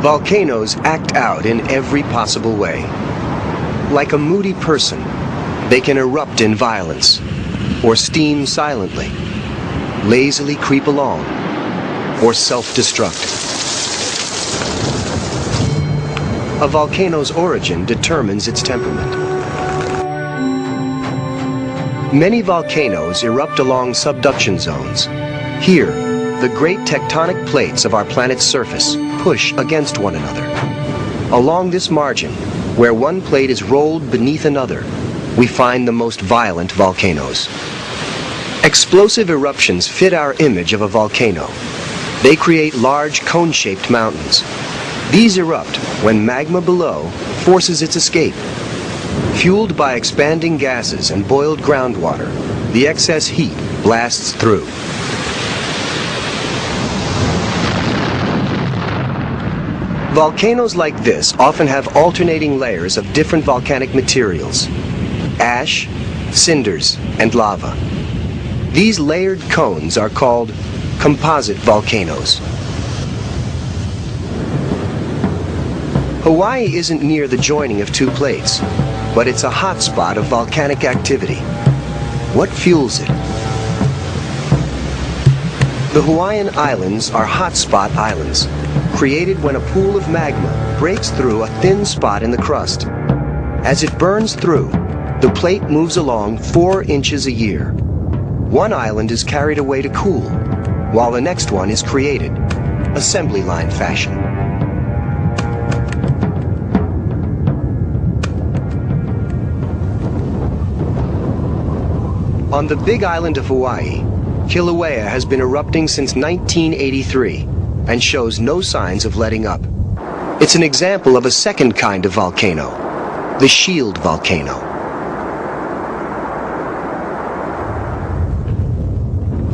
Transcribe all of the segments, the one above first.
Volcanoes act out in every possible way. Like a moody person, they can erupt in violence, or steam silently, lazily creep along, or self-destruct. A volcano's origin determines its temperament. Many volcanoes erupt along subduction zones. Here, the great tectonic plates of our planet's surface push against one another. Along this margin, where one plate is rolled beneath another, we find the most violent volcanoes. Explosive eruptions fit our image of a volcano. They create large cone-shaped mountains. These erupt when magma below forces its escape. Fueled by expanding gases and boiled groundwater, the excess heat blasts through. Volcanoes like this often have alternating layers of different volcanic materials: ash, cinders, and lava. These layered cones are called composite volcanoes. Hawaii isn't near the joining of two plates, but it's a hotspot of volcanic activity. What fuels it? The Hawaiian Islands are hotspot islands, created when a pool of magma breaks through a thin spot in the crust. As it burns through, the plate moves along 4 inches a year. One island is carried away to cool, while the next one is created, assembly line fashion. On the Big Island of Hawaii, Kilauea has been erupting since 1983 and shows no signs of letting up. It's an example of a second kind of volcano, the shield volcano.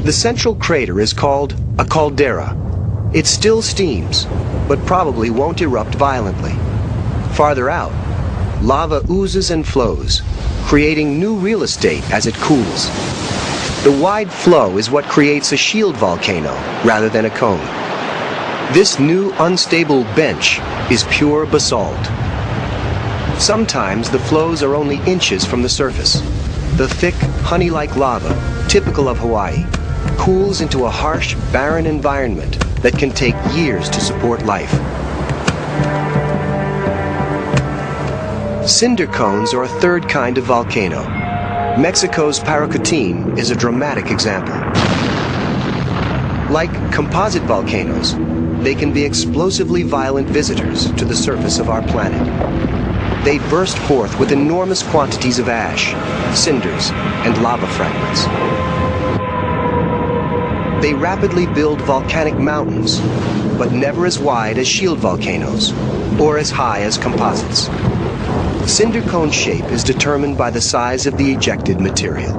The central crater is called a caldera. It still steams, but probably won't erupt violently. Farther out, lava oozes and flows, creating new real estate as it cools. The wide flow is what creates a shield volcano rather than a cone. This new unstable bench is pure basalt. Sometimes the flows are only inches from the surface. The thick, honey-like lava, typical of Hawaii, cools into a harsh, barren environment that can take years to support life. Cinder cones are a third kind of volcano. Mexico's Paracutin is a dramatic example. Like composite volcanoes, they can be explosively violent visitors to the surface of our planet. They burst forth with enormous quantities of ash, cinders, and lava fragments. They rapidly build volcanic mountains, but never as wide as shield volcanoes, or as high as composites. Cinder cone shape is determined by the size of the ejected material.